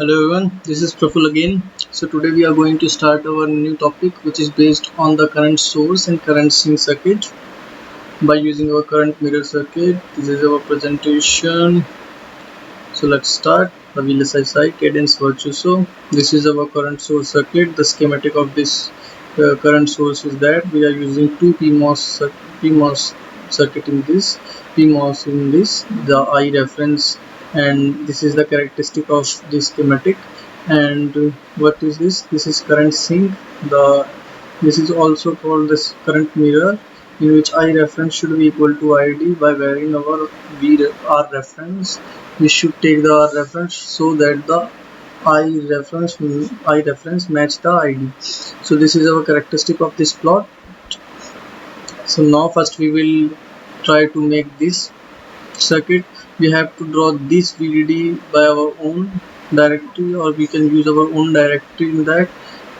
Hello everyone, this is Praful again. So today we are going to start our new topic which is based on the current source and current sink circuit by using our current mirror circuit. This is our presentation. So let's start. The Vlsi site Cadence Virtuoso. This is our current source circuit. The schematic of this current source is that we are using two PMOS circuit in this, PMOS in this, the I reference, and this is the characteristic of this schematic. And what is this? This is current sink. This is also called this current mirror, in which I reference should be equal to ID by varying our R reference. We should take the R reference so that the I reference match the ID. So this is our characteristic of this plot. So now first we will try to make this circuit. We have to draw this VDD by our own directory, or we can use our own directory. In that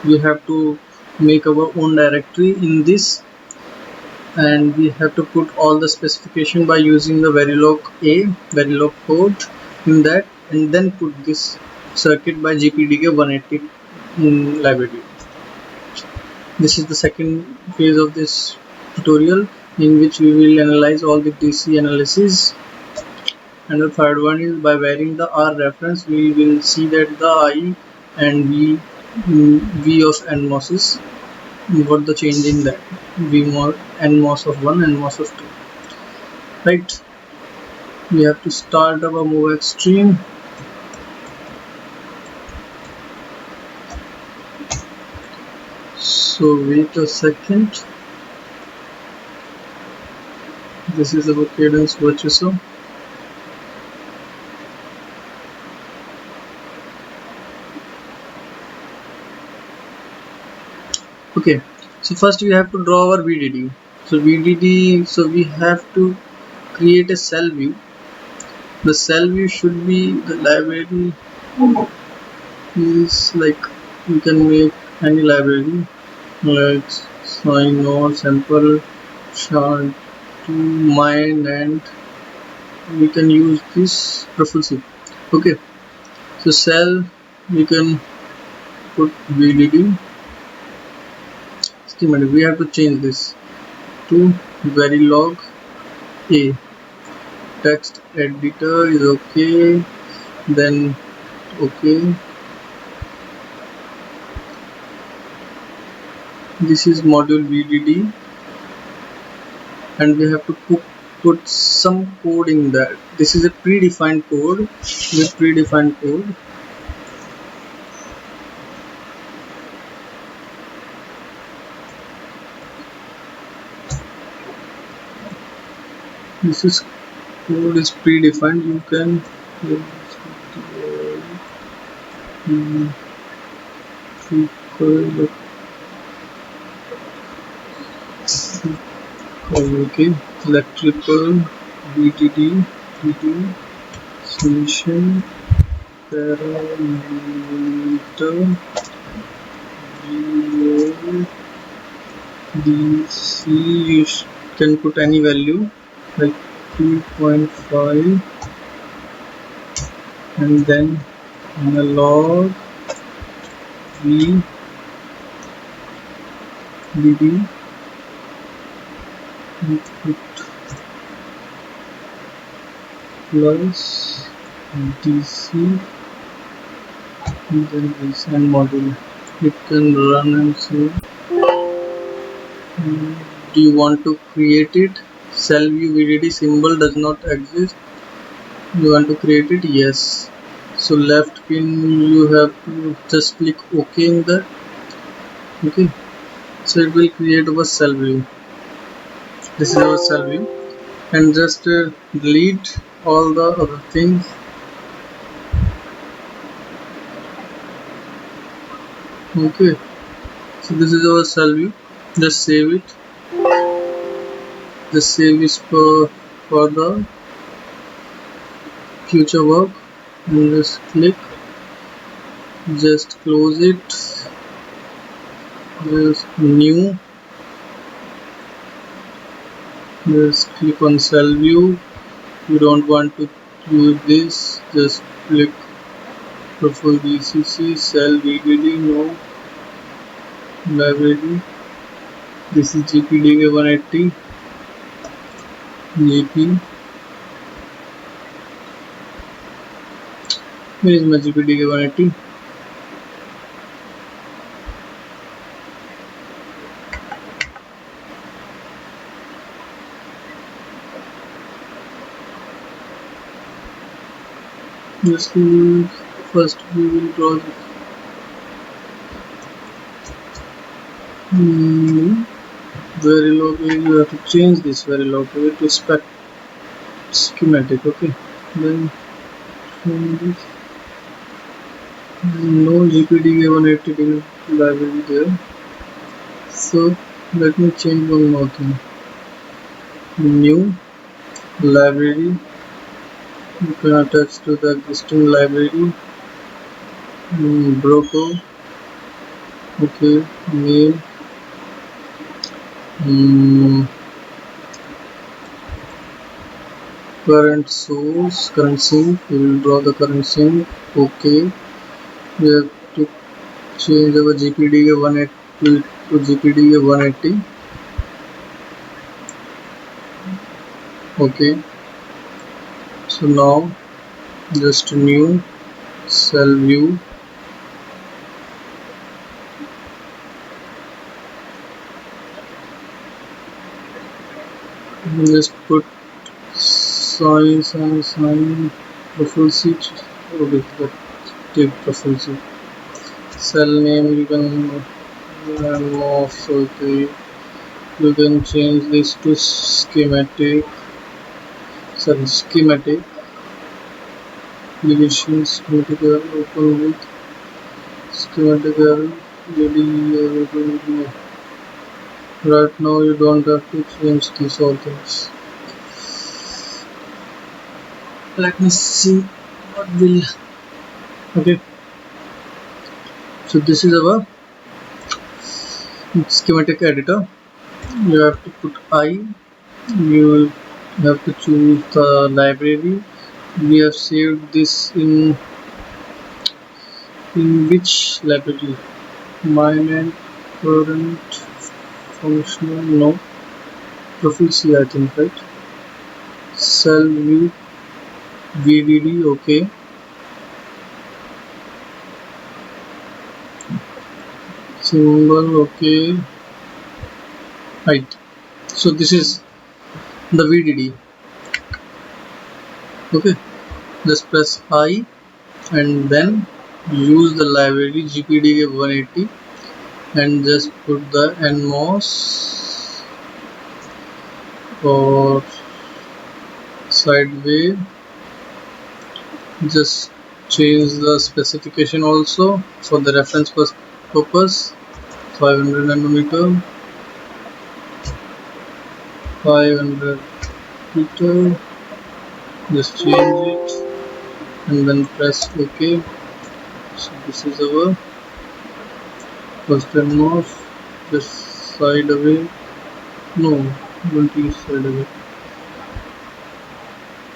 we have to make our own directory in this, and we have to put all the specification by using the Verilog code in that, and then put this circuit by GPDK 180 library. This is the second phase of this tutorial, in which we will analyze all the DC analysis. And the third one is by varying the R reference, we will see that the I and V of NMOS is what the change in that NMOS of 1 and NMOS of 2. Right, we have to start our move stream. So wait a second. This is our Cadence Virtuoso. Okay, so first we have to draw our VDD. So we have to create a cell view. The cell view should be the library is like, you can make any library like sign or sample shard to mine, and we can use this Vlsi. Okay, so cell, we can put VDD schematic. We have to change this to Verilog A. Text editor is okay, then okay. This is module VDD, and we have to put some code in that. This is a predefined code with predefined code. This is code is predefined. You can okay, electrical VDD solution parameter DC. You can put any value like 2.5, and then analog VDD input plus DC, and then this and module. It can run and see. Do you want to create it? Cell view VDD symbol does not exist. You want to create it? Yes. So left pin, you have to just click OK in that. Okay, so it will create our cell view. This is our cell view, and just delete all the other things. Okay, so this is our cell view. Just save it. Just save it for the future work, and just click, just close it, just new, just click on cell view. You don't want to use this, just click Profile VCC, cell VDD, no. Library. This is GPDK 180. GP. Where is my GPDK 180? Just first we will draw the very low. You have to change this very low to schematic. Okay, then this. No GPDK 180 library there. So let me change one more thing. New library. You can attach to the existing library. Broco. Okay, name. Current source, current sync. We will draw the current sync. Okay. We have to change our GPDK 180 to GPDK 180. Okay. So now just new cell view. Just put sign profile sheet. Okay, take profile sheet. Cell name you can okay. You can change this to schematic. Sorry, schematic. Application schematic open with schematic ready. Right now you don't have to change these all things. Let me see what will. Okay, so this is our schematic editor. You have to put I. You have to choose the library. We have saved this in which library? Mine and current functional, no. Profile C, I think, right? Cell view VDD, okay. Symbol, okay. Right. So this is the VDD. Okay. Just press I and then use the library GPDK 180 and just put the NMOS or sideway. Just change the specification also for the reference purpose. 500 nanometer, 500 meter. Just change it and then press OK. So this is our first NMOS. Just side away. No, don't use side away.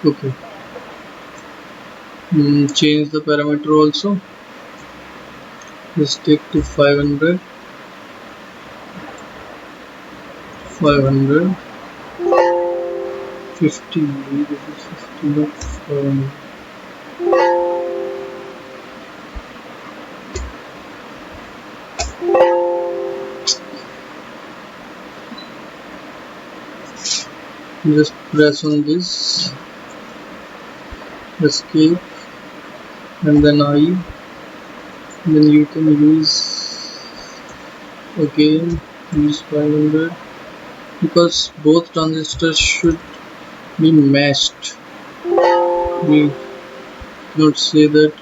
Okay. Change the parameter also. Just take to 500. 500. 50. This is 50, not 500. Just press on this, escape, and then I. Then you can use again, use 500 because both transistors should be matched. We cannot say that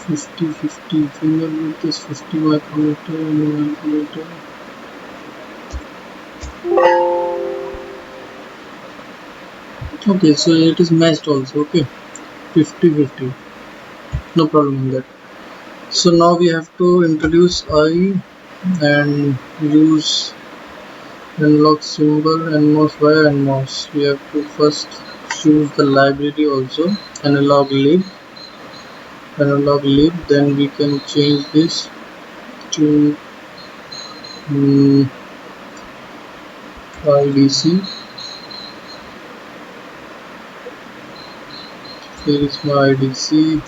50-50 finger width is 50 micrometer and micrometer. Okay, so it is matched also. Okay, 50-50, no problem in that. So now we have to introduce I and use analog symbol NMOS via NMOS. We have to first choose the library also, analog lib, then we can change this to IDC. Here is my IDC.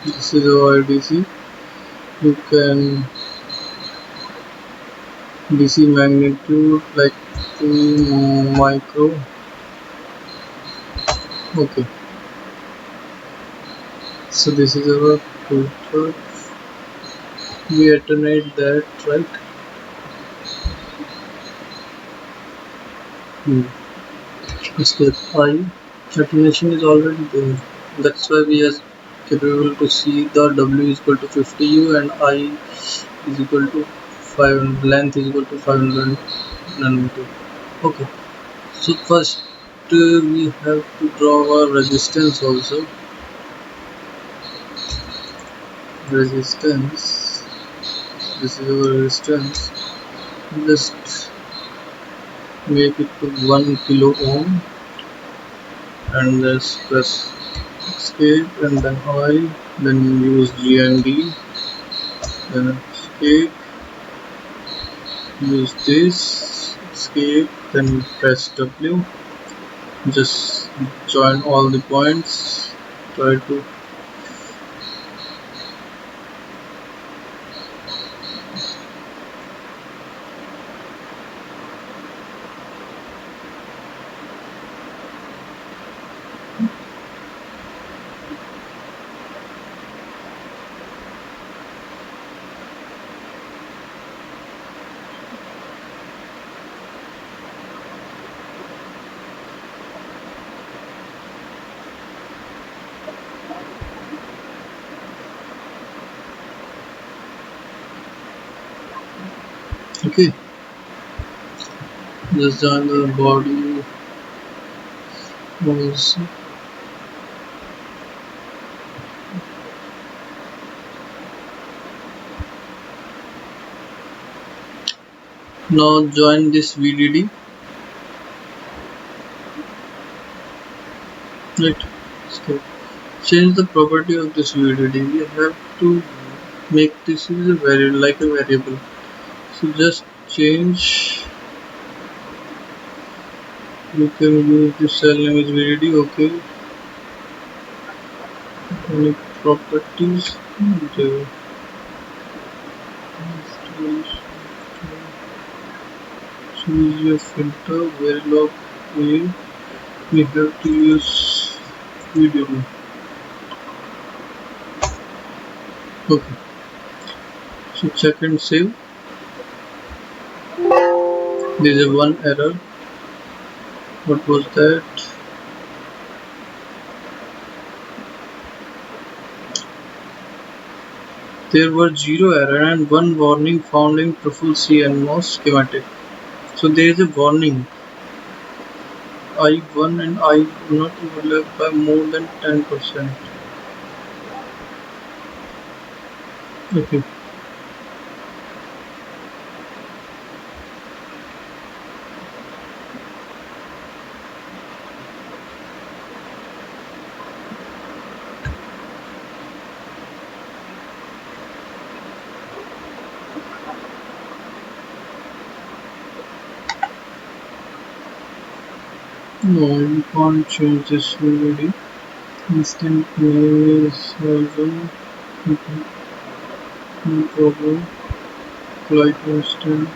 This is our IDC. You can DC magnitude like 2 micro. Okay, so this is our filter. We alternate that, right? Step I, alternation is already there. That's why we are capable to see the W is equal to 50U and I is equal to 500, length is equal to 500 nanometer. Okay, so first we have to draw our resistance also. Resistance, this is our resistance. Just make it to 1 kilo ohm and just press escape and then I, then use GND, then escape, use this, escape, then press W, just join all the points, try to okay, just join the body also. Now join this VDD, right? So change the property of this VDD. We have to make this is a variable. So just change. You can use the cell name is VDD. Okay. Any properties? Choose your filter. Verilog wave. We have to use VDD. Okay. So check and save. There is one error. What was that? There were 0 error and 1 warning found in Vlsi NMOS schematic. So there is a warning. I1 and I do not overlap by more than 10%. Okay. No, you can't change this already. Instant name is also no problem. Flight instant.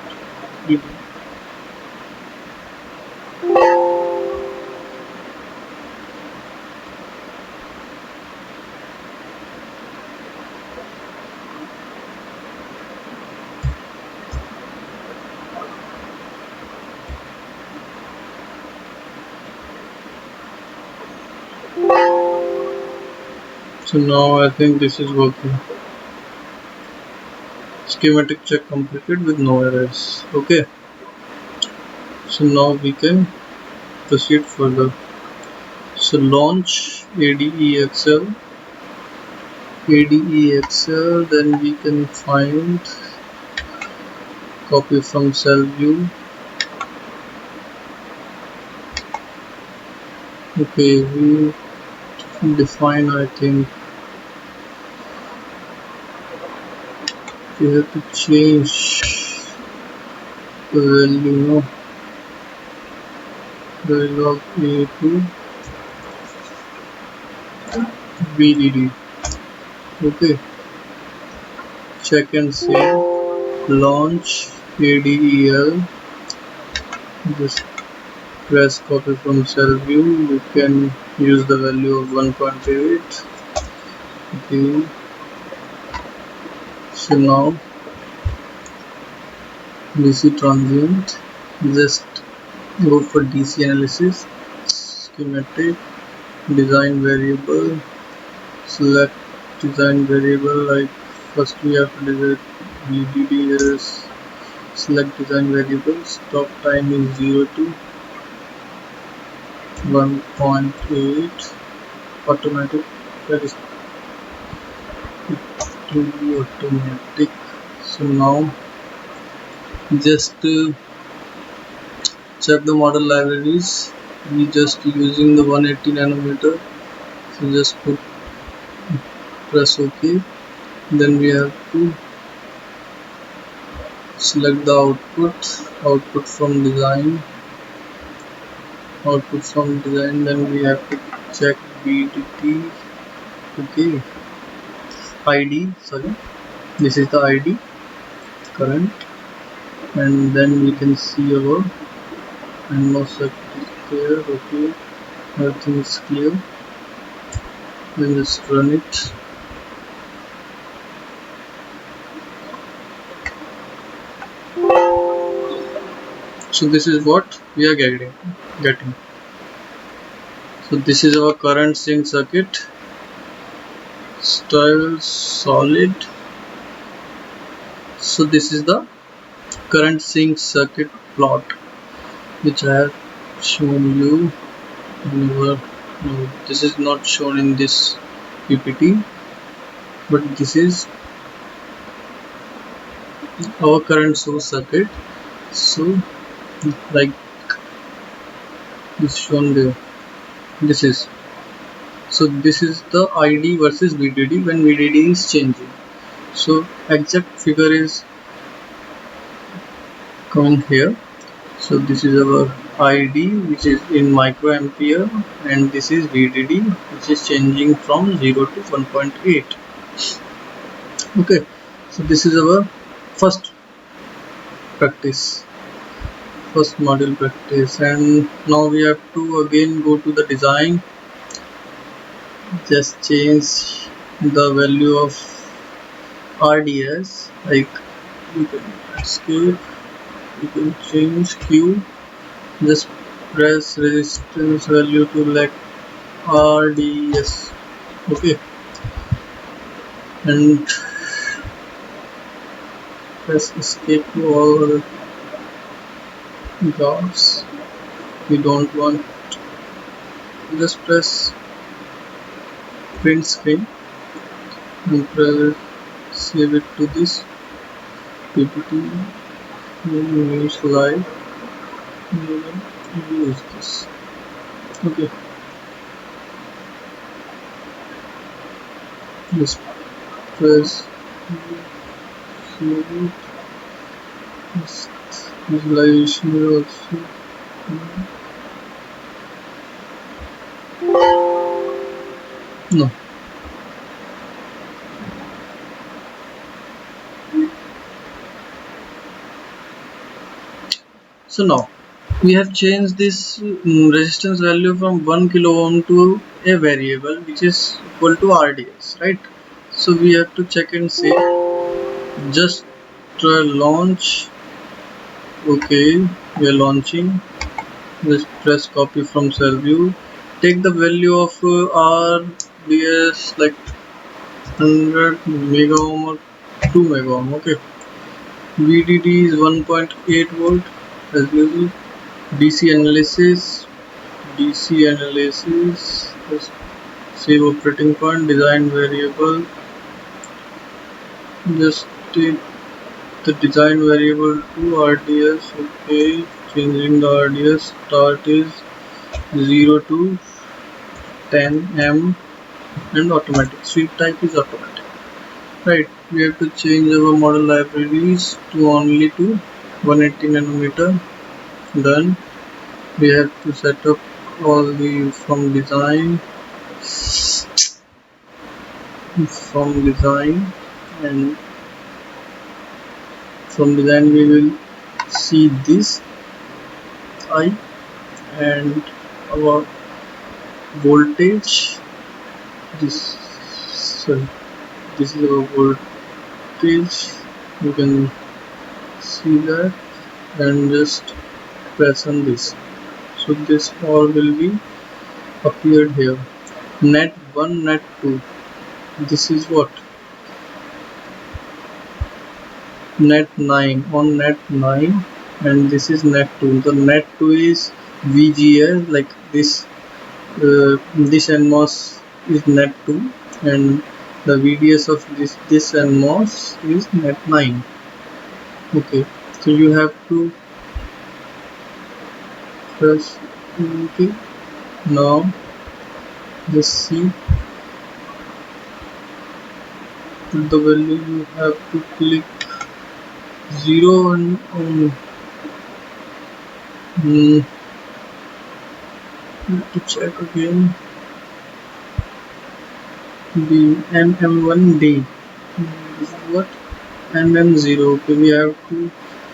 So now I think this is working. Schematic check completed with no errors. Okay. So now we can proceed further. So launch ADEXL, then we can find copy from cell view. Okay, we define, I think we have to change the value, no, the log a to VDD. Okay, check and save, launch ADEL, just press copy from cell view. You can use the value of 1.8. Okay, so now DC transient, just go for DC analysis, schematic, design variable, select design variable. Like first we have to decide VDD is, select design variable, stop time is 0 to 1.8, automatic, that is to be automatic. So now just check the model libraries. We just using the 180 nanometer, so just press OK. Then we have to select the output from design, then we have to check BDT. Okay, ID, sorry, this is the ID current, and then we can see our and no circuit is clear. Okay, everything is clear. Then just run it. So this is what we are getting. So this is our current sync circuit, style solid. So this is the current sync circuit plot which I have shown you. No, this is not shown in this PPT, but this is our current source circuit. So like is shown there, this is, so this is the ID versus VDD when VDD is changing. So exact figure is coming here. So this is our ID which is in microampere, and this is VDD which is changing from 0 to 1.8. Okay, so this is our first module practice, and now we have to again go to the design, just change the value of RDS, like you can escape, you can change Q, just press resistance value to like RDS. Okay, and press escape to all other jobs we don't want. Just press print screen and press save it to this PPT. Use live, use this. Okay, just press save it. Visualization will also no. So now we have changed this resistance value from 1 kilo ohm to a variable which is equal to RDS, right? So we have to check and see, just try launch. Okay, we are launching. Just press copy from cell view, take the value of RDS like 100 mega ohm or 2 mega ohm. Okay, VDD is 1.8 volt as usual. DC analysis, just save operating point, design variable, just take the design variable to RDS. Okay, changing the RDS. Start is 0 to 10M and automatic. Sweep type is automatic. Right, we have to change our model libraries to only to 180 nanometer. Done. We have to set up all the from design and from design we will see this I and our voltage. Sorry, this is our voltage. You can see that, and just press on this. So this all will be appeared here. Net 1, net 2. This is what? Net 9 on net 9, and this is net 2. The net 2 is VGS, like this. This NMOS is net 2, and the VDS of this NMOS is net 9. Okay, so you have to press. Okay, now just see the value. You have to click 0 and to check again the MM1D. This is what? MM0. Okay, we have to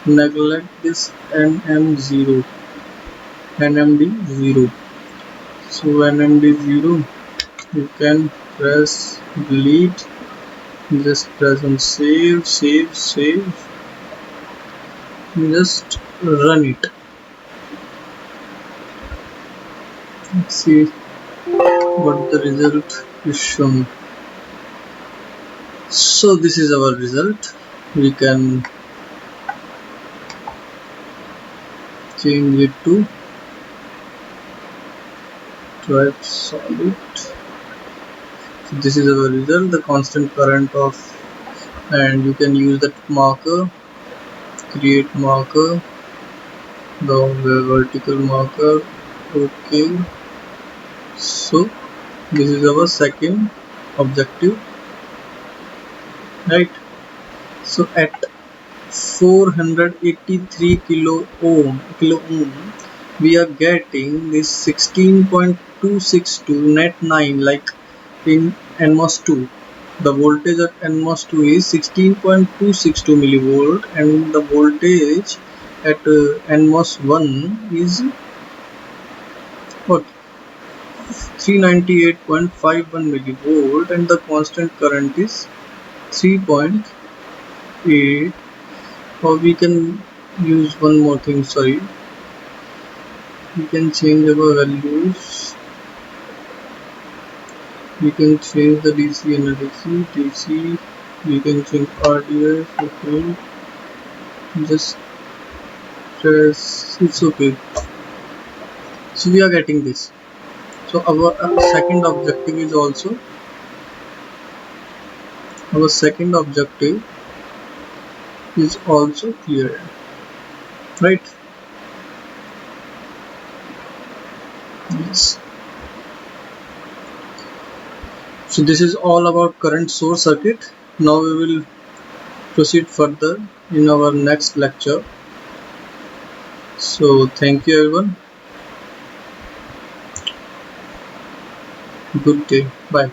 neglect this NM0, NMD0. So NMD0, you can press delete, just press on save, just run it. Let's see what the result is shown. So this is our result. We can change it to drive solid. So this is our result, the constant current of, and you can use that marker, create marker, the vertical marker. Okay, so this is our second objective, right? So at 483 kilo ohm we are getting this 16.262 net 9, like in NMOS 2. The voltage at NMOS 2 is 16.262 millivolt, and the voltage at NMOS 1 is what? 398.51 millivolt, and the constant current is 3.8. or we can use one more thing. Sorry, we can change our values. We can change the DC and DC. We can change RDS. Okay, just press. It's okay. So we are getting this. So our second objective is also clear, right? Yes. So this is all about current source circuit. Now we will proceed further in our next lecture. So thank you everyone. Good day. Bye.